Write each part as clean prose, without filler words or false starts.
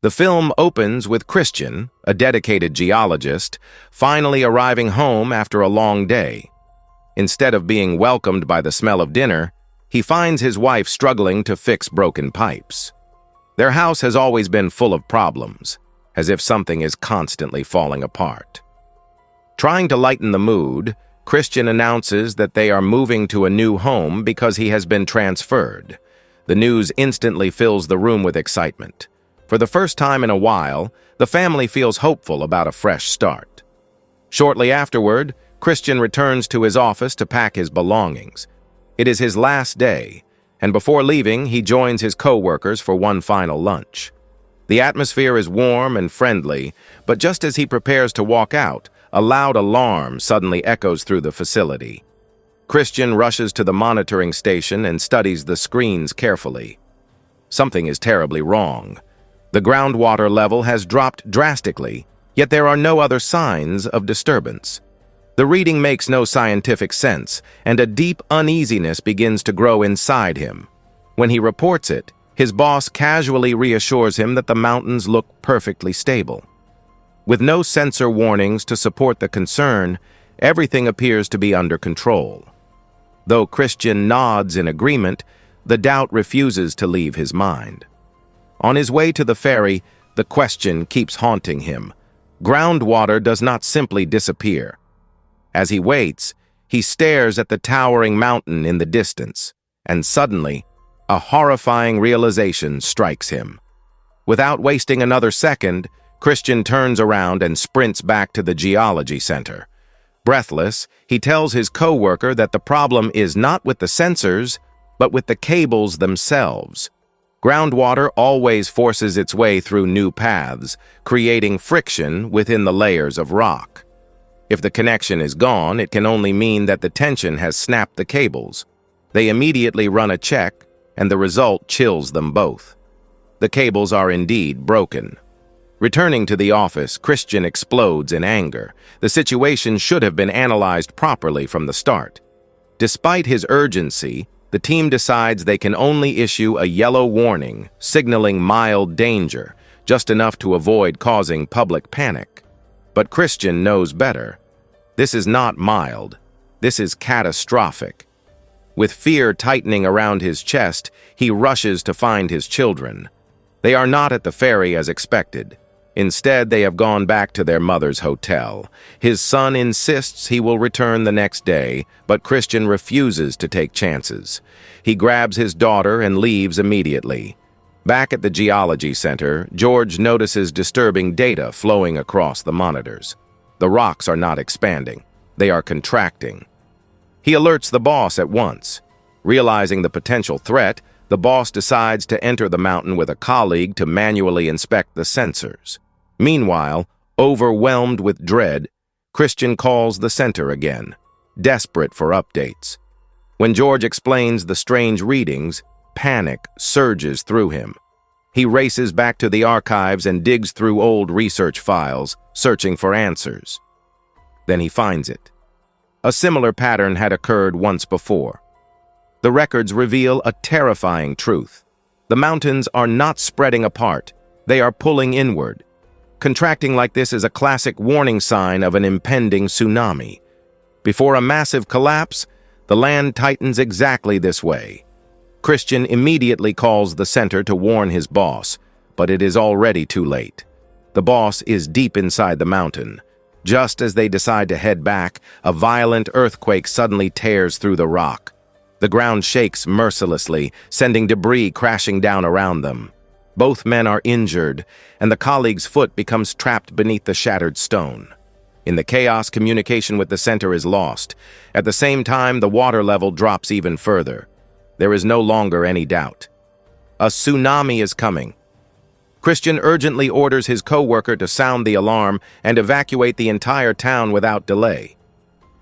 The film opens with Christian, a dedicated geologist, finally arriving home after a long day. Instead of being welcomed by the smell of dinner, he finds his wife struggling to fix broken pipes. Their house has always been full of problems, as if something is constantly falling apart. Trying to lighten the mood, Christian announces that they are moving to a new home because he has been transferred. The news instantly fills the room with excitement. For the first time in a while, the family feels hopeful about a fresh start. Shortly afterward, Christian returns to his office to pack his belongings. It is his last day, and before leaving, he joins his co-workers for one final lunch. The atmosphere is warm and friendly, but just as he prepares to walk out, a loud alarm suddenly echoes through the facility. Christian rushes to the monitoring station and studies the screens carefully. Something is terribly wrong. The groundwater level has dropped drastically, yet there are no other signs of disturbance. The reading makes no scientific sense, and a deep uneasiness begins to grow inside him. When he reports it, his boss casually reassures him that the mountains look perfectly stable. With no sensor warnings to support the concern, everything appears to be under control. Though Christian nods in agreement, the doubt refuses to leave his mind. On his way to the ferry, the question keeps haunting him. Groundwater does not simply disappear. As he waits, he stares at the towering mountain in the distance, and suddenly, a horrifying realization strikes him. Without wasting another second, Christian turns around and sprints back to the geology center. Breathless, he tells his co-worker that the problem is not with the sensors, but with the cables themselves. Groundwater always forces its way through new paths, creating friction within the layers of rock. If the connection is gone, it can only mean that the tension has snapped the cables. They immediately run a check, and the result chills them both. The cables are indeed broken. Returning to the office, Christian explodes in anger. The situation should have been analyzed properly from the start. Despite his urgency, the team decides they can only issue a yellow warning, signaling mild danger, just enough to avoid causing public panic. But Christian knows better. This is not mild. This is catastrophic. With fear tightening around his chest, he rushes to find his children. They are not at the ferry as expected. Instead, they have gone back to their mother's hotel. His son insists he will return the next day, but Christian refuses to take chances. He grabs his daughter and leaves immediately. Back at the geology center, George notices disturbing data flowing across the monitors. The rocks are not expanding. They are contracting. He alerts the boss at once. Realizing the potential threat, the boss decides to enter the mountain with a colleague to manually inspect the sensors. Meanwhile, overwhelmed with dread, Christian calls the center again, desperate for updates. When George explains the strange readings, panic surges through him. He races back to the archives and digs through old research files, searching for answers. Then he finds it. A similar pattern had occurred once before. The records reveal a terrifying truth. The mountains are not spreading apart. They are pulling inward. Contracting like this is a classic warning sign of an impending tsunami. Before a massive collapse, the land tightens exactly this way. Christian immediately calls the center to warn his boss, but it is already too late. The boss is deep inside the mountain. Just as they decide to head back, a violent earthquake suddenly tears through the rock. The ground shakes mercilessly, sending debris crashing down around them. Both men are injured, and the colleague's foot becomes trapped beneath the shattered stone. In the chaos, communication with the center is lost. At the same time, the water level drops even further. There is no longer any doubt. A tsunami is coming. Christian urgently orders his co-worker to sound the alarm and evacuate the entire town without delay.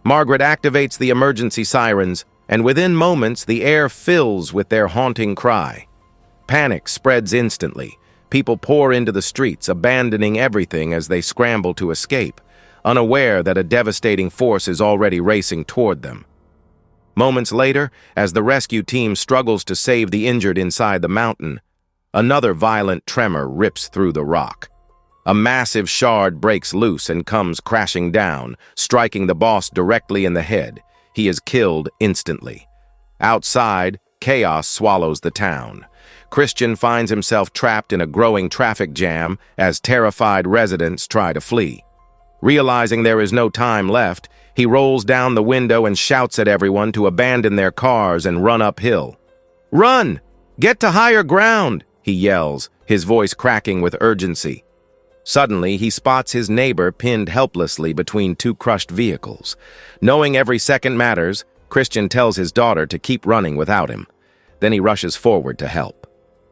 Margaret activates the emergency sirens, and within moments the air fills with their haunting cry. Panic spreads instantly. People pour into the streets, abandoning everything as they scramble to escape, unaware that a devastating force is already racing toward them. Moments later, as the rescue team struggles to save the injured inside the mountain, Another violent tremor rips through the rock. A massive shard breaks loose and comes crashing down, striking the boss directly in the head. He is killed instantly. Outside, chaos swallows the town. Christian finds himself trapped in a growing traffic jam as terrified residents try to flee. Realizing there is no time left, he rolls down the window and shouts at everyone to abandon their cars and run uphill. "Run! Get to higher ground!" he yells, his voice cracking with urgency. Suddenly, he spots his neighbor pinned helplessly between two crushed vehicles. Knowing every second matters, Christian tells his daughter to keep running without him. Then he rushes forward to help.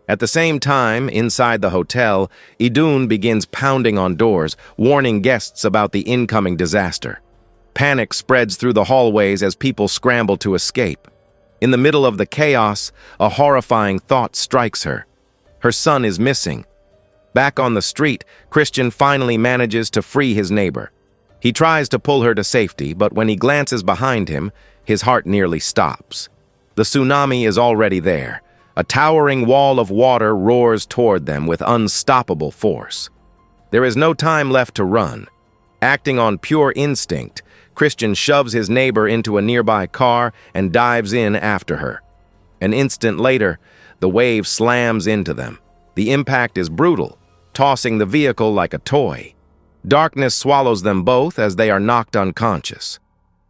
At the same time, inside the hotel, Idun begins pounding on doors, warning guests about the incoming disaster. Panic spreads through the hallways as people scramble to escape. In the middle of the chaos, a horrifying thought strikes her. Her son is missing. Back on the street, Christian finally manages to free his neighbor. He tries to pull her to safety, but when he glances behind him, his heart nearly stops. The tsunami is already there. A towering wall of water roars toward them with unstoppable force. There is no time left to run. Acting on pure instinct, Christian shoves his neighbor into a nearby car and dives in after her. An instant later, the wave slams into them. The impact is brutal, tossing the vehicle like a toy. Darkness swallows them both as they are knocked unconscious.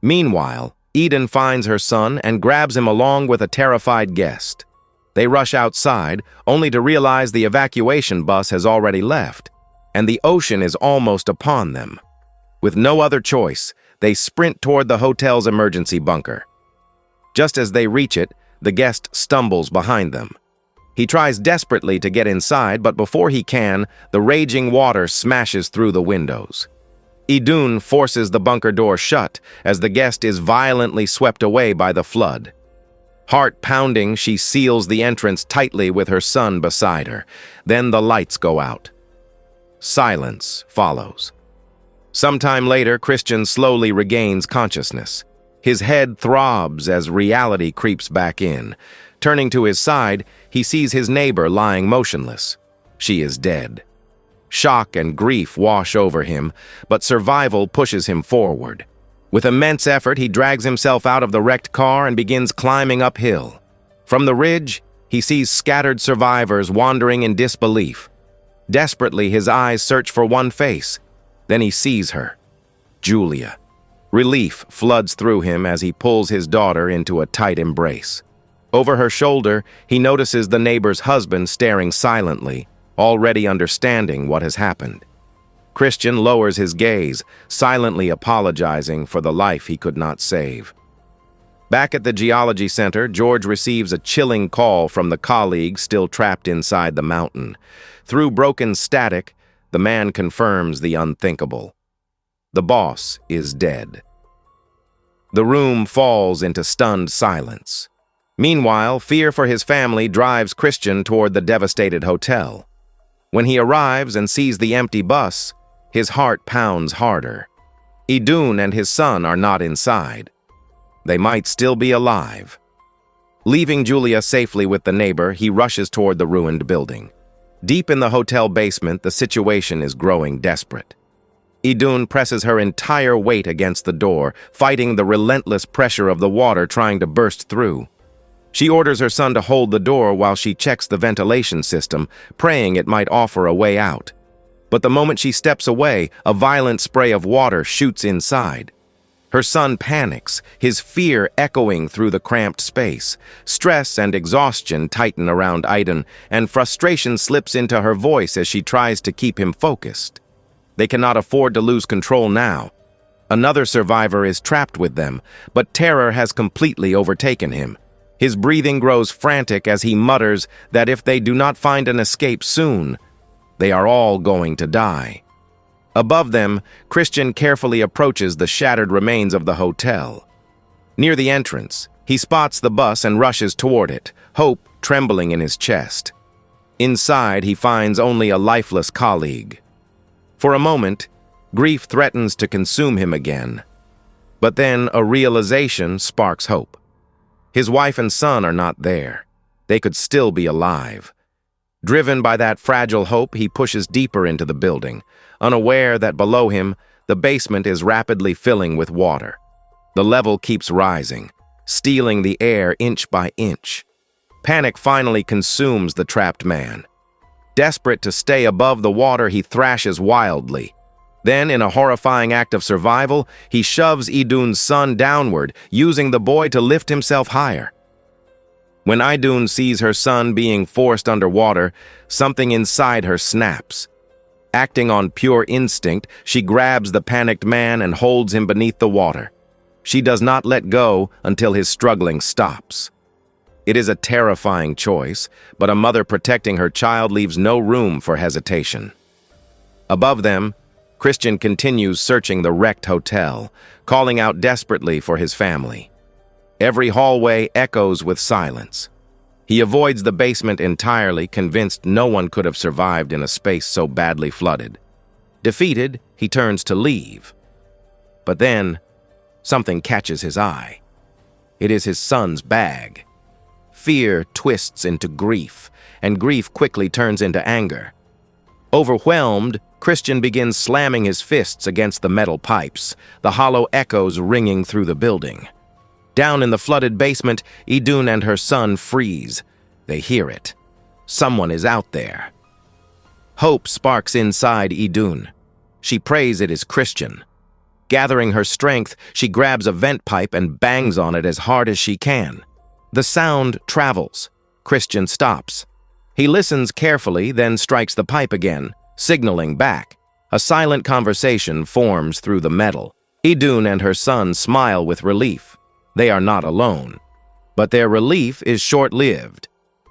Meanwhile, Eden finds her son and grabs him along with a terrified guest. They rush outside, only to realize the evacuation bus has already left, and the ocean is almost upon them. With no other choice, they sprint toward the hotel's emergency bunker. Just as they reach it, the guest stumbles behind them. He tries desperately to get inside, but before he can, the raging water smashes through the windows. Idun forces the bunker door shut as the guest is violently swept away by the flood. Heart pounding, she seals the entrance tightly with her son beside her. Then the lights go out. Silence follows. Sometime later, Christian slowly regains consciousness. His head throbs as reality creeps back in. Turning to his side, he sees his neighbor lying motionless. She is dead. Shock and grief wash over him, but survival pushes him forward. With immense effort, he drags himself out of the wrecked car and begins climbing uphill. From the ridge, he sees scattered survivors wandering in disbelief. Desperately, his eyes search for one face. Then he sees her. Julia. Relief floods through him as he pulls his daughter into a tight embrace. Over her shoulder, he notices the neighbor's husband staring silently, already understanding what has happened. Christian lowers his gaze, silently apologizing for the life he could not save. Back at the geology center, George receives a chilling call from the colleague still trapped inside the mountain. Through broken static, the man confirms the unthinkable. The boss is dead. The room falls into stunned silence. Meanwhile, fear for his family drives Christian toward the devastated hotel. When he arrives and sees the empty bus, his heart pounds harder. Idun and his son are not inside. They might still be alive. Leaving Julia safely with the neighbor, he rushes toward the ruined building. Deep in the hotel basement, the situation is growing desperate. Idun presses her entire weight against the door, fighting the relentless pressure of the water trying to burst through. She orders her son to hold the door while she checks the ventilation system, praying it might offer a way out. But the moment she steps away, a violent spray of water shoots inside. Her son panics, his fear echoing through the cramped space. Stress and exhaustion tighten around Idun, and frustration slips into her voice as she tries to keep him focused. They cannot afford to lose control now. Another survivor is trapped with them, but terror has completely overtaken him. His breathing grows frantic as he mutters that if they do not find an escape soon, they are all going to die. Above them, Christian carefully approaches the shattered remains of the hotel. Near the entrance, he spots the bus and rushes toward it, hope trembling in his chest. Inside, he finds only a lifeless colleague. For a moment, grief threatens to consume him again. But then a realization sparks hope. His wife and son are not there. They could still be alive. Driven by that fragile hope, he pushes deeper into the building, unaware that below him, the basement is rapidly filling with water. The level keeps rising, stealing the air inch by inch. Panic finally consumes the trapped man. Desperate to stay above the water, he thrashes wildly. Then, in a horrifying act of survival, he shoves Idun's son downward, using the boy to lift himself higher. When Idun sees her son being forced underwater, something inside her snaps. Acting on pure instinct, she grabs the panicked man and holds him beneath the water. She does not let go until his struggling stops. It is a terrifying choice, but a mother protecting her child leaves no room for hesitation. Above them, Christian continues searching the wrecked hotel, calling out desperately for his family. Every hallway echoes with silence. He avoids the basement entirely, convinced no one could have survived in a space so badly flooded. Defeated, he turns to leave. But then, something catches his eye. It is his son's bag. Fear twists into grief, and grief quickly turns into anger. Overwhelmed, Christian begins slamming his fists against the metal pipes, the hollow echoes ringing through the building. Down in the flooded basement, Idun and her son freeze. They hear it. Someone is out there. Hope sparks inside Idun. She prays it is Christian. Gathering her strength, she grabs a vent pipe and bangs on it as hard as she can. The sound travels. Christian stops. He listens carefully, then strikes the pipe again, signaling back. A silent conversation forms through the metal. Idun and her son smile with relief. They are not alone. But their relief is short-lived.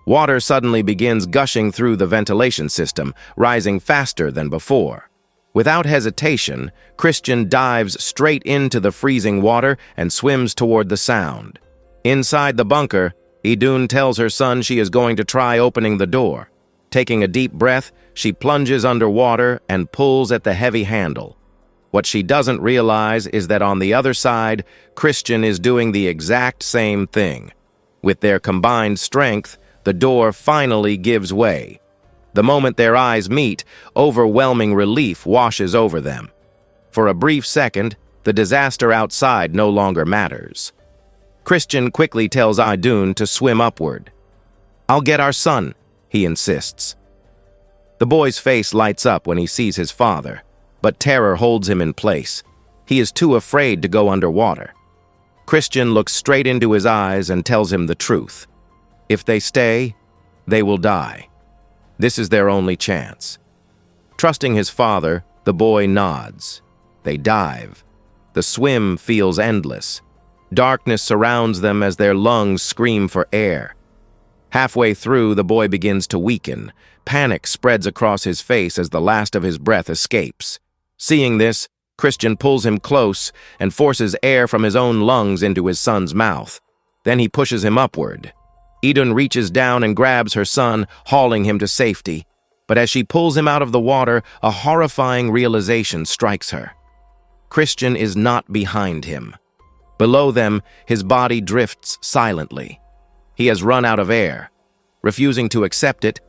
Water suddenly begins gushing through the ventilation system, rising faster than before. Without hesitation, Christian dives straight into the freezing water and swims toward the sound. Inside the bunker, Idun tells her son she is going to try opening the door. Taking a deep breath, she plunges underwater and pulls at the heavy handle. What she doesn't realize is that on the other side, Christian is doing the exact same thing. With their combined strength, the door finally gives way. The moment their eyes meet, overwhelming relief washes over them. For a brief second, the disaster outside no longer matters. Christian quickly tells Idun to swim upward. "I'll get our son," he insists. The boy's face lights up when he sees his father, but terror holds him in place. He is too afraid to go underwater. Christian looks straight into his eyes and tells him the truth. If they stay, they will die. This is their only chance. Trusting his father, the boy nods. They dive. The swim feels endless. Darkness surrounds them as their lungs scream for air. Halfway through, the boy begins to weaken. Panic spreads across his face as the last of his breath escapes. Seeing this, Christian pulls him close and forces air from his own lungs into his son's mouth. Then he pushes him upward. Idun reaches down and grabs her son, hauling him to safety. But as she pulls him out of the water, a horrifying realization strikes her. Christian is not behind him. Below them, his body drifts silently. He has run out of air. Refusing to accept it,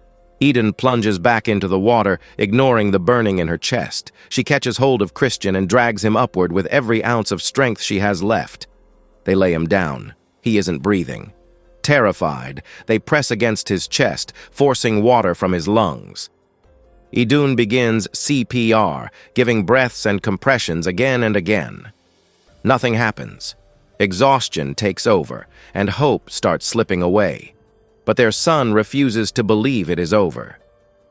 Idun plunges back into the water, ignoring the burning in her chest. She catches hold of Christian and drags him upward with every ounce of strength she has left. They lay him down. He isn't breathing. Terrified, they press against his chest, forcing water from his lungs. Idun begins CPR, giving breaths and compressions again and again. Nothing happens. Exhaustion takes over, and hope starts slipping away. But their son refuses to believe it is over.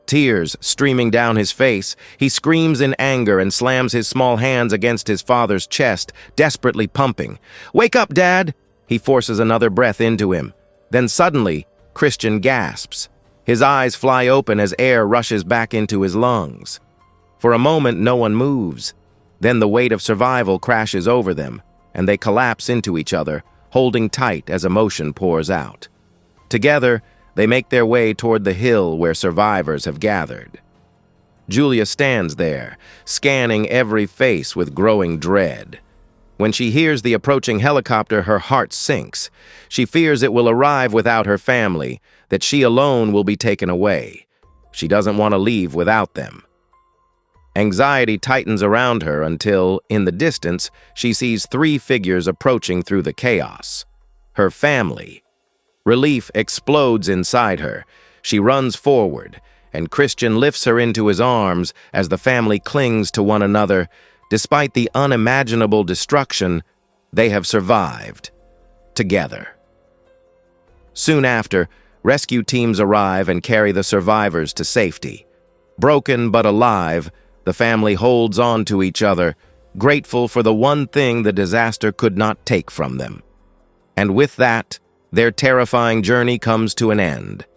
Tears streaming down his face, he screams in anger and slams his small hands against his father's chest, desperately pumping. "Wake up, Dad!" He forces another breath into him. Then suddenly, Christian gasps. His eyes fly open as air rushes back into his lungs. For a moment, no one moves. Then the weight of survival crashes over them, and they collapse into each other, holding tight as emotion pours out. Together, they make their way toward the hill where survivors have gathered. Julia stands there, scanning every face with growing dread. When she hears the approaching helicopter, her heart sinks. She fears it will arrive without her family, that she alone will be taken away. She doesn't want to leave without them. Anxiety tightens around her until, in the distance, she sees three figures approaching through the chaos. Her family. Relief explodes inside her. She runs forward, and Christian lifts her into his arms as the family clings to one another. Despite the unimaginable destruction, they have survived. Together. Soon after, rescue teams arrive and carry the survivors to safety. Broken but alive, the family holds on to each other, grateful for the one thing the disaster could not take from them. And with that, their terrifying journey comes to an end.